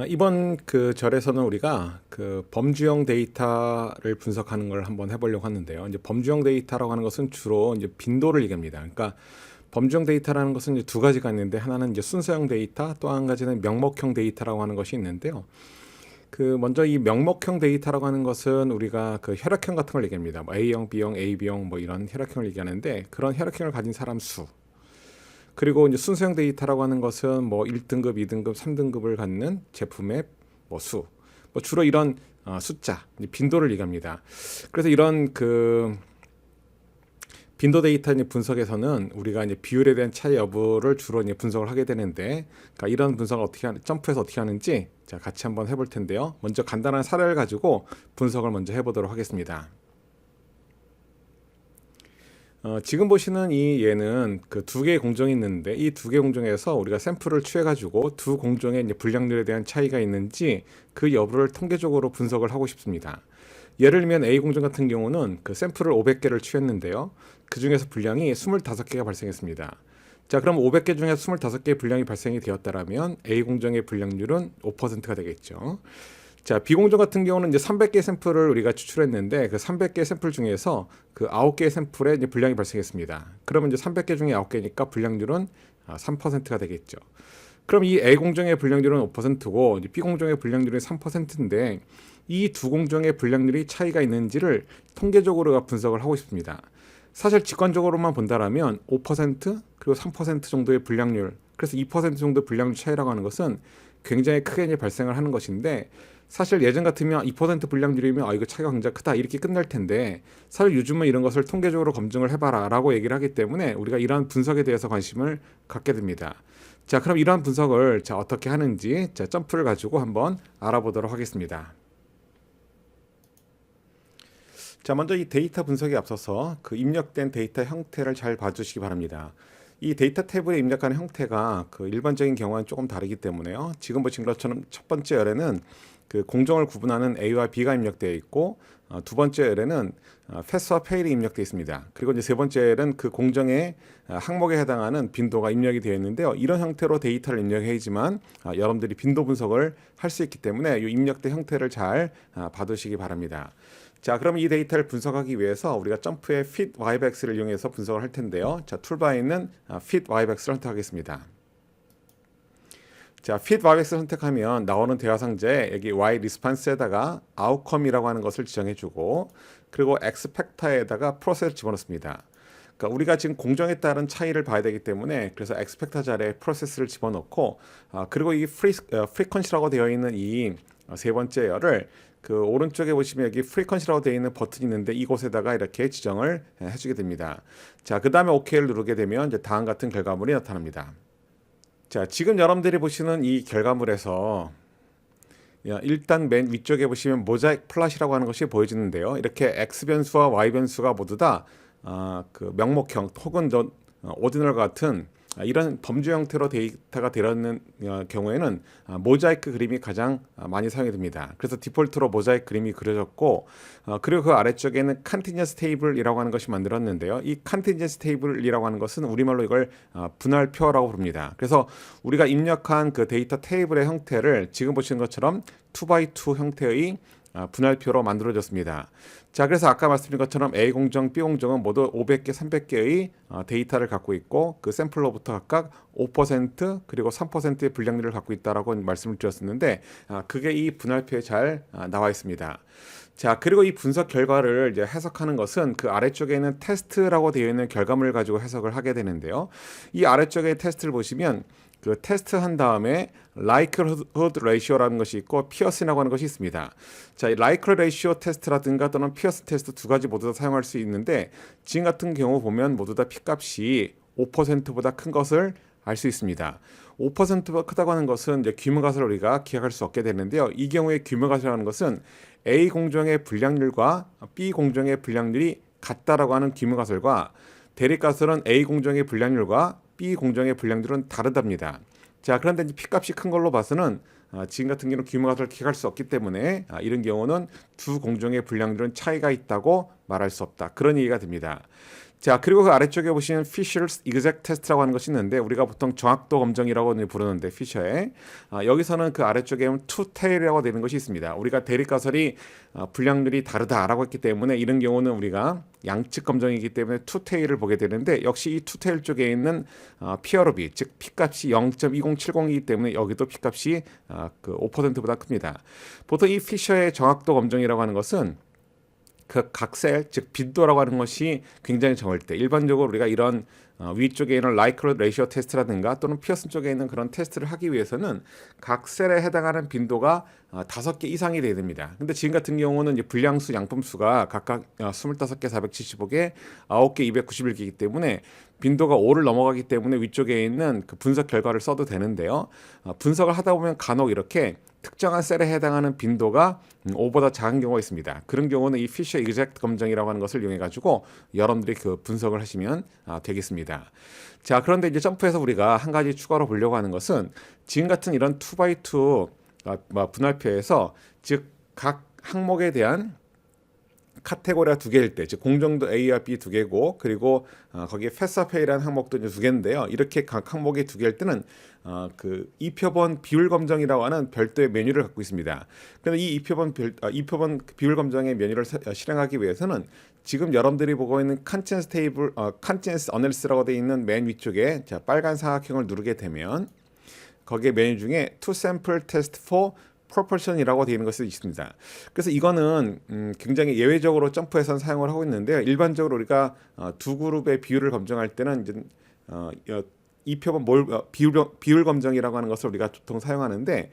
이번 그 절에서는 우리가 그 범주형 데이터를 분석하는 걸 한번 해보려고 하는데요. 이제 범주형 데이터라고 하는 것은 주로 이제 빈도를 얘기합니다. 그러니까 범주형 데이터라는 것은 이제 두 가지가 있는데, 하나는 이제 순서형 데이터, 또 한 가지는 명목형 데이터라고 하는 것이 있는데요. 그 먼저 이 명목형 데이터라고 하는 것은 우리가 그 혈액형 같은 걸 얘기합니다. 뭐 A형, B형, AB형 뭐 이런 혈액형을 얘기하는데, 그런 혈액형을 가진 사람 수. 그리고 이제 순서형 데이터라고 하는 것은 뭐 1등급, 2등급, 3등급을 갖는 제품의 뭐 수, 뭐 주로 이런 숫자, 빈도를 얘기합니다. 그래서 이런 그 빈도 데이터 분석에서는 우리가 이제 비율에 대한 차이 여부를 주로 이제 분석을 하게 되는데, 그러니까 이런 분석을 점프해서 어떻게 하는지 자 같이 한번 해볼 텐데요. 먼저 간단한 사례를 가지고 분석을 먼저 해보도록 하겠습니다. 지금 보시는 이 얘는 그 두 개의 공정이 있는데, 이 두 개의 공정에서 우리가 샘플을 취해가지고 두 공정의 이제 분량률에 대한 차이가 있는지 그 여부를 통계적으로 분석을 하고 싶습니다. 예를 들면 A 공정 같은 경우는 그 샘플을 500개를 취했는데요. 그 중에서 분량이 25개가 발생했습니다. 자, 그럼 500개 중에 25개의 분량이 발생이 되었다면 A 공정의 분량률은 5%가 되겠죠. 자, 비공정 같은 경우는 이제 300개 샘플을 우리가 추출했는데, 그 300개 샘플 중에서 그 9개의 샘플에 이제 분량이 발생했습니다. 그러면 이제 300개 중에 9개니까 분량률은 3%가 되겠죠. 그럼 이 A 공정의 분량률은 5%고 B 공정의 분량률은 3%인데, 이 두 공정의 분량률이 차이가 있는지를 통계적으로 분석을 하고 싶습니다. 사실 직관적으로만 본다라면 5% 그리고 3% 정도의 분량률, 그래서 2% 정도 분량률 차이라고 하는 것은 굉장히 크게 이제 발생을 하는 것인데, 사실 예전 같으면 2% 분량률이면 이거 차이가 굉장히 크다 이렇게 끝날 텐데, 사실 요즘은 이런 것을 통계적으로 검증을 해봐라 라고 얘기를 하기 때문에 우리가 이러한 분석에 대해서 관심을 갖게 됩니다. 자, 그럼 이러한 분석을 자 어떻게 하는지 자 점프를 가지고 한번 알아보도록 하겠습니다. 자, 먼저 이 데이터 분석에 앞서서 그 입력된 데이터 형태를 잘 봐주시기 바랍니다. 이 데이터 탭에 입력하는 형태가 그 일반적인 경우와는 조금 다르기 때문에요. 지금 보신 것처럼 첫 번째 열에는 그 공정을 구분하는 A와 B가 입력되어 있고, 두 번째 열에는 패스와 페일이 입력되어 있습니다. 그리고 이제 세 번째 열은 그 공정의 항목에 해당하는 빈도가 입력이 되어 있는데요. 이런 형태로 데이터를 입력해야지만 여러분들이 빈도 분석을 할 수 있기 때문에 이 입력된 형태를 잘 봐두시기 바랍니다. 자, 그럼 이 데이터를 분석하기 위해서 우리가 점프의 fit yx를 이용해서 분석을 할 텐데요. 자, 툴바에 있는 fit yx를 선택하겠습니다. 자, fit yx를 선택하면 나오는 대화 상자에 여기 y response에다가 outcome이라고 하는 것을 지정해주고, 그리고 x 팩터에다가 process를 집어넣습니다. 그러니까 우리가 지금 공정에 따른 차이를 봐야 되기 때문에, 그래서 x 팩터 자리에 process를 집어넣고, 그리고 이 frequency라고 되어 있는 이 세 번째 열을 그 오른쪽에 보시면 여기 frequency라고 되어 있는 버튼이 있는데, 이곳에다가 이렇게 지정을 해주게 됩니다. 자, 그 다음에 OK를 누르게 되면 이제 다음 같은 결과물이 나타납니다. 자, 지금 여러분들이 보시는 이 결과물에서 일단 맨 위쪽에 보시면 모자이크 플랫이라고 하는 것이 보여지는데요. 이렇게 x 변수와 y 변수가 모두 다 그 명목형 혹은 오디널 같은 이런 범주 형태로 데이터가 들어있는 경우에는 모자이크 그림이 가장 많이 사용이 됩니다. 그래서 디폴트로 모자이크 그림이 그려졌고, 그리고 그 아래쪽에는 컨티니어스 테이블이라고 하는 것이 만들었는데요. 이 컨티니어스 테이블이라고 하는 것은 우리말로 이걸 분할표라고 부릅니다. 그래서 우리가 입력한 그 데이터 테이블의 형태를 지금 보시는 것처럼 2x2 형태의 분할표로 만들어졌습니다. 자, 그래서 아까 말씀드린 것처럼 A 공정, B 공정은 모두 500개, 300개의 데이터를 갖고 있고, 그 샘플로부터 각각 5% 그리고 3%의 분량률을 갖고 있다라고 말씀을 드렸었는데, 그게 이 분할표에 잘 나와 있습니다. 자, 그리고 이 분석 결과를 이제 해석하는 것은 그 아래쪽에 있는 테스트라고 되어 있는 결과물을 가지고 해석을 하게 되는데요. 이 아래쪽에 테스트를 보시면 그 테스트 한 다음에 likelihood ratio라는 것이 있고 피어슨이라고 하는 것이 있습니다. 자, 이 likelihood ratio 테스트라든가 또는 피어슨 테스트 두 가지 모두 다 사용할 수 있는데, 지금 같은 경우 보면 모두 다 P값이 5%보다 큰 것을 알 수 있습니다. 5%가 크다고 하는 것은 이제 규모가설을 우리가 기억할 수 없게 되는데요. 이 경우에 규모가설이라는 것은 A 공정의 분량률과 B 공정의 분량률이 같다라고 하는 규모가설과, 대립가설은 A 공정의 분량률과 B 공정의 분량률은 다르답니다. 자, 그런데 이제 P값이 큰 걸로 봐서는 지금 같은 경우는 규모가설을 기억할 수 없기 때문에 이런 경우는 두 공정의 분량률은 차이가 있다고 말할 수 없다, 그런 얘기가 됩니다. 자, 그리고 그 아래쪽에 보시면 Fisher's Exact Test라고 하는 것이 있는데 우리가 보통 정확도 검정이라고 부르는데 피셔의 여기서는 그 아래쪽에 two-tail이라고 되는 것이 있습니다. 우리가 대립가설이 분량률이 다르다라고 했기 때문에 이런 경우는 우리가 양측 검정이기 때문에 two-tail을 보게 되는데 역시 이 two-tail 쪽에 있는 P/B 즉 P값이 0.2070이기 때문에 여기도 P값이 그 5%보다 큽니다. 보통 이 피셔의 정확도 검정이라고 하는 것은 그 각셀 즉 빈도라고 하는 것이 굉장히 적을 때 일반적으로 우리가 이런 위쪽에 있는 라이크로드 레이시오 테스트라든가 또는 피어슨 쪽에 있는 그런 테스트를 하기 위해서는 각셀에 해당하는 빈도가 5개 이상이 돼야 됩니다. 근데 지금 같은 경우는 이제 분량수 양품수가 각각 25개 475개 9개 291개이기 때문에 빈도가 5를 넘어가기 때문에 위쪽에 있는 그 분석 결과를 써도 되는데요. 분석을 하다 보면 간혹 이렇게 특정한 셀에 해당하는 빈도가 5보다 작은 경우가 있습니다. 그런 경우는 이 피셔 이그젝트 검정이라고 하는 것을 이용해 가지고 여러분들이 그 분석을 하시면 되겠습니다. 자, 그런데 이제 점프해서 우리가 한 가지 추가로 보려고 하는 것은 지금 같은 이런 2x2 분할표에서 즉 각 항목에 대한 카테고리가 두 개일 때, 즉 공정도 A와 B 두 개고, 그리고 거기에 패스페이라는 항목도 이제 두 개인데요. 이렇게 각 항목이 두 개일 때는 그 이표본 비율 검정이라고 하는 별도의 메뉴를 갖고 있습니다. 그런데 이 이표본 비율 검정의 메뉴를 실행하기 위해서는 지금 여러분들이 보고 있는 컨티뉴스 테이블, 컨티뉴스 어널리시스라고 되어 있는 맨 위쪽에 자, 빨간 사각형을 누르게 되면 거기에 메뉴 중에 To Sample Test for 프로포션이라고 되어 있는 것이 있습니다. 그래서 이거는 굉장히 예외적으로 점프해서 사용을 하고 있는데요. 일반적으로 우리가 두 그룹의 비율을 검증할 때는 이제 이 표본 비율 검정이라고 하는 것을 우리가 보통 사용하는데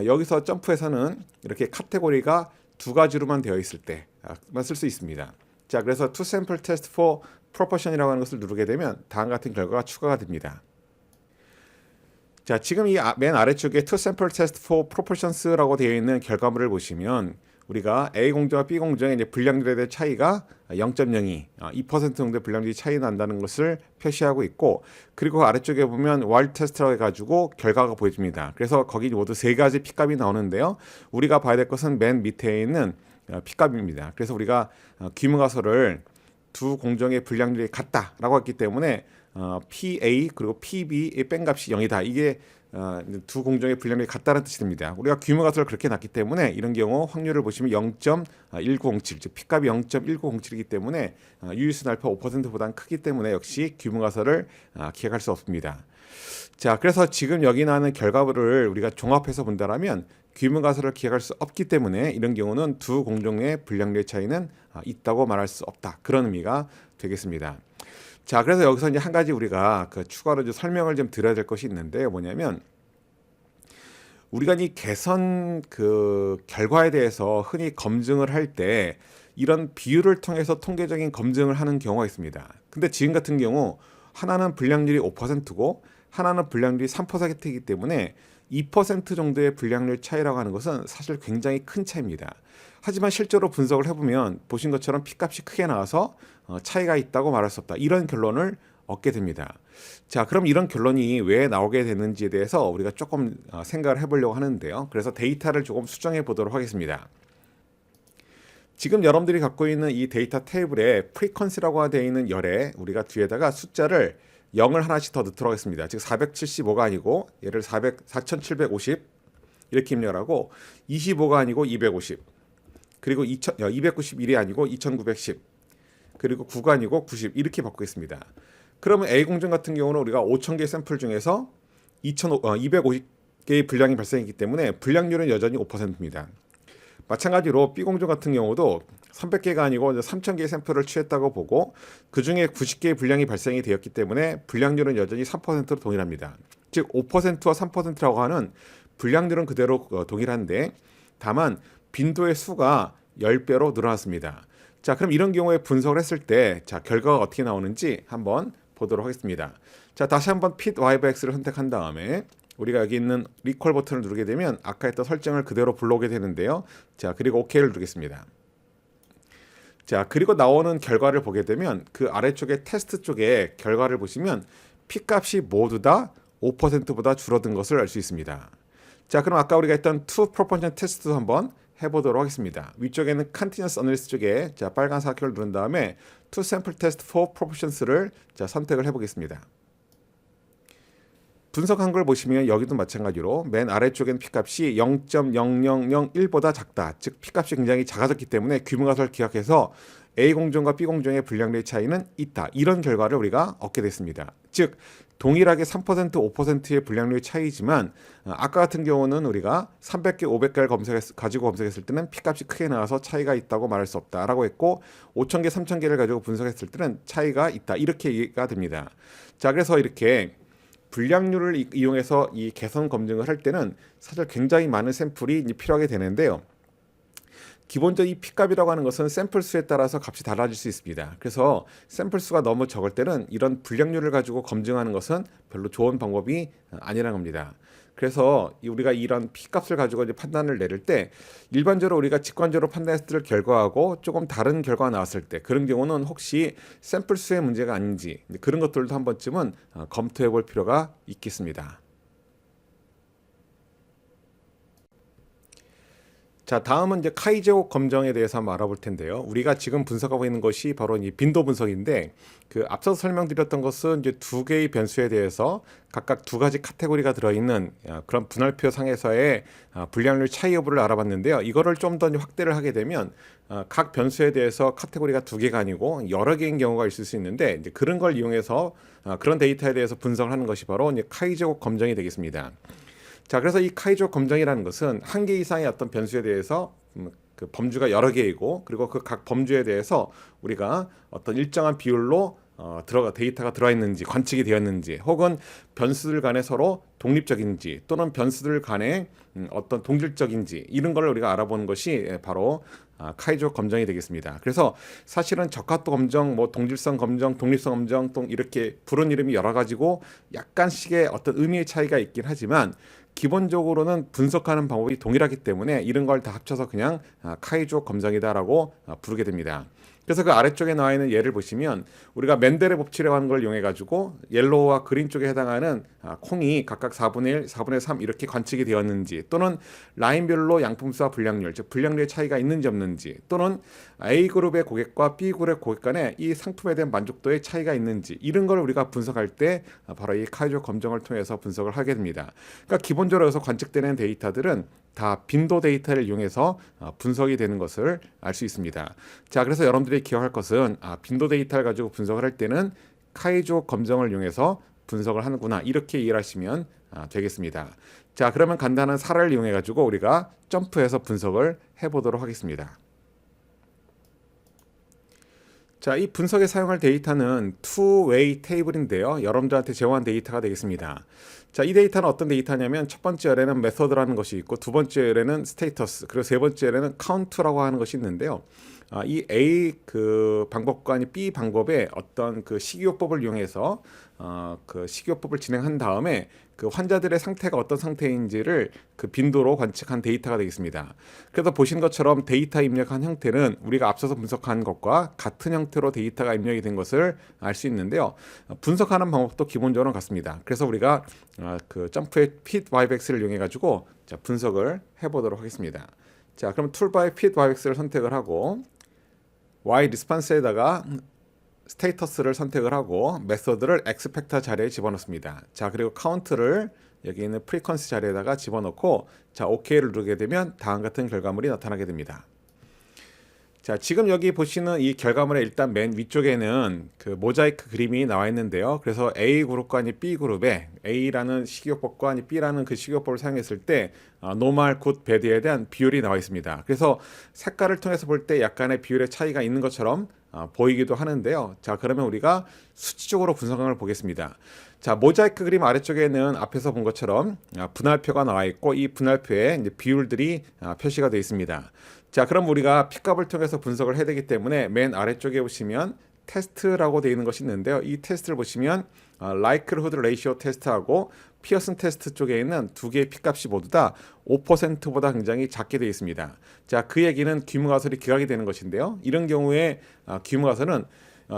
여기서 점프에서는 이렇게 카테고리가 두 가지로만 되어 있을 때만 쓸 수 있습니다. 자, 그래서 To Sample Test for Proportion이라고 하는 것을 누르게 되면 다음과 같은 결과가 추가가 됩니다. 자, 지금 이 맨 아래쪽에 To Sample Test for Proportions라고 되어 있는 결과물을 보시면 우리가 A 공정과 B 공정의 이제 분량률에 대한 차이가 0.02, 2% 정도의 분량률이 차이 난다는 것을 표시하고 있고, 그리고 아래쪽에 보면 wild test라고 해가지고 결과가 보여집니다. 그래서 거기 모두 세 가지 P값이 나오는데요. 우리가 봐야 될 것은 맨 밑에 있는 P값입니다. 그래서 우리가 귀무가설을 두 공정의 분량률이 같다라고 했기 때문에 PA 그리고 PB의 뺀값이 0이다. 이게 두 공정의 분량률이 같다는 뜻이 됩니다. 우리가 규모가설을 그렇게 놨기 때문에 이런 경우 확률을 보시면 0.1907, 즉 P값이 0.1907이기 때문에 유의수 알파 5%보다는 크기 때문에 역시 규모가설을 기억할 수 없습니다. 자, 그래서 지금 여기 나오는 결과물을 우리가 종합해서 본다면 규모가설을 기억할 수 없기 때문에 이런 경우는 두 공정의 분량률 차이는 있다고 말할 수 없다. 그런 의미가 되겠습니다. 자, 그래서 여기서 이제 한 가지 우리가 그 추가로 좀 설명을 좀 드려야 될 것이 있는데 뭐냐면 우리가 이 개선 그 결과에 대해서 흔히 검증을 할 때 이런 비율을 통해서 통계적인 검증을 하는 경우가 있습니다. 근데 지금 같은 경우 하나는 분량률이 5%고 하나는 분량률이 3%이기 때문에 2% 정도의 분량률 차이라고 하는 것은 사실 굉장히 큰 차이입니다. 하지만 실제로 분석을 해보면 보신 것처럼 P값이 크게 나와서 차이가 있다고 말할 수 없다. 이런 결론을 얻게 됩니다. 자, 그럼 이런 결론이 왜 나오게 되는지에 대해서 우리가 조금 생각을 해보려고 하는데요. 그래서 데이터를 조금 수정해 보도록 하겠습니다. 지금 여러분들이 갖고 있는 이 데이터 테이블에 프리퀀시라고 되어 있는 열에 우리가 뒤에다가 숫자를 0을 하나씩 더 넣도록 하겠습니다. 즉 475가 아니고 얘를 4750 이렇게 입력하고 25가 아니고 250 그리고 291이 아니고 2910 그리고 9가 아니고 90 이렇게 바꾸겠습니다. 그러면 A 공정 같은 경우는 우리가 5000개 샘플 중에서 250개의 분량이 발생했기 때문에 분량률은 여전히 5%입니다. 마찬가지로 B 공정 같은 경우도 300개가 아니고 3000개의 샘플을 취했다고 보고 그 중에 90개의 분량이 발생이 되었기 때문에 분량률은 여전히 3%로 동일합니다. 즉 5%와 3%라고 하는 분량률은 그대로 동일한데 다만 빈도의 수가 10배로 늘어났습니다. 자, 그럼 이런 경우에 분석을 했을 때 자, 결과가 어떻게 나오는지 한번 보도록 하겠습니다. 자, 다시 한번 fit yx를 선택한 다음에 우리가 여기 있는 리콜 버튼을 누르게 되면 아까 했던 설정을 그대로 불러오게 되는데요. 자, 그리고 OK를 누르겠습니다. 자, 그리고 나오는 결과를 보게 되면 그 아래쪽에 테스트 쪽에 결과를 보시면 P값이 모두 다 5%보다 줄어든 것을 알 수 있습니다. 자, 그럼 아까 우리가 했던 two proportion 테스트도 한번 해보도록 하겠습니다. 위쪽에는 Continuous Analysis 쪽에 자, 빨간 사각형을 누른 다음에 to sample test for proportions를 자, 선택을 해보겠습니다. 분석한 걸 보시면 여기도 마찬가지로 맨 아래쪽엔 P값이 0.0001보다 작다. 즉 P값이 굉장히 작아졌기 때문에 규모가설을 기억해서 A 공정과 B 공정의 불량률의 차이는 있다. 이런 결과를 우리가 얻게 됐습니다. 즉 동일하게 3%, 5%의 불량률의 차이지만 아까 같은 경우는 우리가 300개, 500개를 가지고 검색했을 때는 P값이 크게 나와서 차이가 있다고 말할 수 없다라고 했고 5,000개, 3,000개를 가지고 분석했을 때는 차이가 있다. 이렇게 이해가 됩니다. 자, 그래서 이렇게 불량률을 이용해서 이 개선 검증을 할 때는 사실 굉장히 많은 샘플이 필요하게 되는데요. 기본적으로 이 P값이라고 하는 것은 샘플 수에 따라서 값이 달라질 수 있습니다. 그래서 샘플 수가 너무 적을 때는 이런 불량률을 가지고 검증하는 것은 별로 좋은 방법이 아니라는 겁니다. 그래서 우리가 이런 P값을 가지고 이제 판단을 내릴 때 일반적으로 우리가 직관적으로 판단했을 결과하고 조금 다른 결과가 나왔을 때 그런 경우는 혹시 샘플 수의 문제가 아닌지 그런 것들도 한 번쯤은 검토해 볼 필요가 있겠습니다. 자, 다음은 이제 카이-제곱 검정에 대해서 한번 알아볼 텐데요. 우리가 지금 분석하고 있는 것이 바로 이 빈도 분석인데 그 앞서 설명드렸던 것은 이제 두 개의 변수에 대해서 각각 두 가지 카테고리가 들어있는 그런 분할표 상에서의 불량률 차이 여부를 알아봤는데요. 이거를 좀 더 확대를 하게 되면 각 변수에 대해서 카테고리가 두 개가 아니고 여러 개인 경우가 있을 수 있는데 이제 그런 걸 이용해서 그런 데이터에 대해서 분석을 하는 것이 바로 이제 카이-제곱 검정이 되겠습니다. 자, 그래서 이 카이-제곱 검정이라는 것은 한 개 이상의 어떤 변수에 대해서 그 범주가 여러 개이고 그리고 그 각 범주에 대해서 우리가 어떤 일정한 비율로 데이터가 들어와 있는지 관측이 되었는지 혹은 변수들 간에 서로 독립적인지 또는 변수들 간에 어떤 동질적인지 이런 걸 우리가 알아보는 것이 바로 카이-제곱 검정이 되겠습니다. 그래서 사실은 적합도 검정, 뭐 동질성 검정, 독립성 검정 또 이렇게 부른 이름이 여러 가지고 약간씩의 어떤 의미의 차이가 있긴 하지만 기본적으로는 분석하는 방법이 동일하기 때문에 이런 걸 다 합쳐서 그냥 카이-제곱 검정이다라고 부르게 됩니다. 그래서 그 아래쪽에 나와 있는 예를 보시면 우리가 맨델의 법칙이라고 하는 걸 이용해 가지고 옐로우와 그린 쪽에 해당하는 콩이 각각 4분의 1, 4분의 3 이렇게 관측이 되었는지 또는 라인별로 양품수와 불량률, 즉 불량률의 차이가 있는지 없는지 또는 A그룹의 고객과 B그룹의 고객 간에 이 상품에 대한 만족도의 차이가 있는지 이런 걸 우리가 분석할 때 바로 이 카이-제곱 검정을 통해서 분석을 하게 됩니다. 그러니까 기본적으로 여기서 관측되는 데이터들은 다 빈도 데이터를 이용해서 분석이 되는 것을 알 수 있습니다. 자, 그래서 여러분들이 기억할 것은 빈도 데이터를 가지고 분석을 할 때는 카이-제곱 검정을 이용해서 분석을 하는구나 이렇게 이해를 하시면 되겠습니다. 자, 그러면 간단한 사례를 이용해 가지고 우리가 점프해서 분석을 해보도록 하겠습니다. 자, 이 분석에 사용할 데이터는 two-way 테이블인데요. 여러분들한테 제공한 데이터가 되겠습니다. 자, 이 데이터는 어떤 데이터냐면 첫 번째 열에는 메서드라는 것이 있고 두 번째 열에는 스테이터스 그리고 세 번째 열에는 카운트라고 하는 것이 있는데요. 이 A 그 방법과 B 방법의 어떤 그 식이요법을 이용해서 그 식이요법을 진행한 다음에 그 환자들의 상태가 어떤 상태인지를 그 빈도로 관측한 데이터가 되겠습니다. 그래서 보신 것처럼 데이터 입력한 형태는 우리가 앞서서 분석한 것과 같은 형태로 데이터가 입력이 된 것을 알 수 있는데요. 분석하는 방법도 기본적으로 같습니다. 그래서 우리가 그 점프의 fit yx를 이용해 가지고 분석을 해보도록 하겠습니다. 자, 그럼 툴 바의 fit yx를 선택을 하고 y 리스판스에다가 스테이터스를 선택을 하고 메서드를 엑스펙터 자리에 집어넣습니다. 자, 그리고 카운트를 여기 있는 프리퀀시 자리에다가 집어넣고 자, OK를 누르게 되면 다음 같은 결과물이 나타나게 됩니다. 자, 지금 여기 보시는 이 결과물의 일단 맨 위쪽에는 그 모자이크 그림이 나와 있는데요. 그래서 A 그룹과 아니 B 그룹에 A라는 식이요법과 아니 B라는 그 식이요법을 사용했을 때 노멀, 굿, 배드에 대한 비율이 나와 있습니다. 그래서 색깔을 통해서 볼 때 약간의 비율의 차이가 있는 것처럼 보이기도 하는데요. 자, 그러면 우리가 수치적으로 분석을 보겠습니다. 자, 모자이크 그림 아래쪽에는 앞에서 본 것처럼 분할표가 나와 있고 이 분할표에 이제 비율들이 표시가 되어 있습니다. 자, 그럼 우리가 P값을 통해서 분석을 해야 되기 때문에 맨 아래쪽에 보시면 테스트라고 되어 있는 것이 있는데요. 이 테스트를 보시면 likelihood ratio 테스트하고 피어슨 테스트 쪽에 있는 두 개의 P값이 모두 다 5%보다 굉장히 작게 되어 있습니다. 자, 그 얘기는 귀무가설이 기각이 되는 것인데요. 이런 경우에 귀무가설은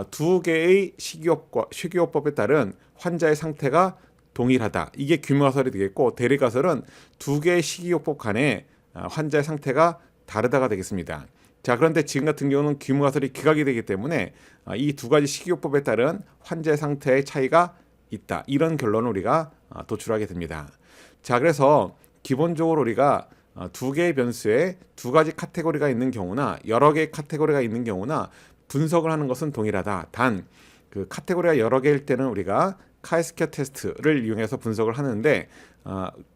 두 개의 식이요법에 따른 환자의 상태가 동일하다. 이게 귀무가설이 되겠고 대리가설은 두 개의 식이요법 간에 환자의 상태가 다르다가 되겠습니다. 자, 그런데 지금 같은 경우는 귀무가설이 기각이 되기 때문에 이 두 가지 식이요법에 따른 환자의 상태의 차이가 있다. 이런 결론을 우리가 도출하게 됩니다. 자, 그래서 기본적으로 우리가 두 개의 변수에 두 가지 카테고리가 있는 경우나 여러 개의 카테고리가 있는 경우나 분석을 하는 것은 동일하다. 단 그 카테고리가 여러 개일 때는 우리가 카이스케어 테스트를 이용해서 분석을 하는데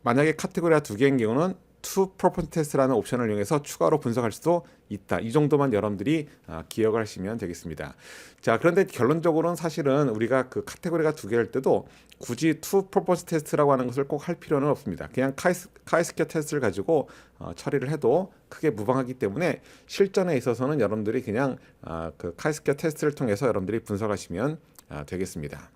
만약에 카테고리가 두 개인 경우는 투 프로퍼티 테스트라는 옵션을 이용해서 추가로 분석할 수도 있다. 이 정도만 여러분들이 기억을 하시면 되겠습니다. 자, 그런데 결론적으로는 사실은 우리가 그 카테고리가 두 개일 때도 굳이 투 프로퍼티 테스트라고 하는 것을 꼭 할 필요는 없습니다. 그냥 카이스케어 테스트를 가지고 처리를 해도 크게 무방하기 때문에 실전에 있어서는 여러분들이 그냥 그 카이스케어 테스트를 통해서 여러분들이 분석하시면 되겠습니다.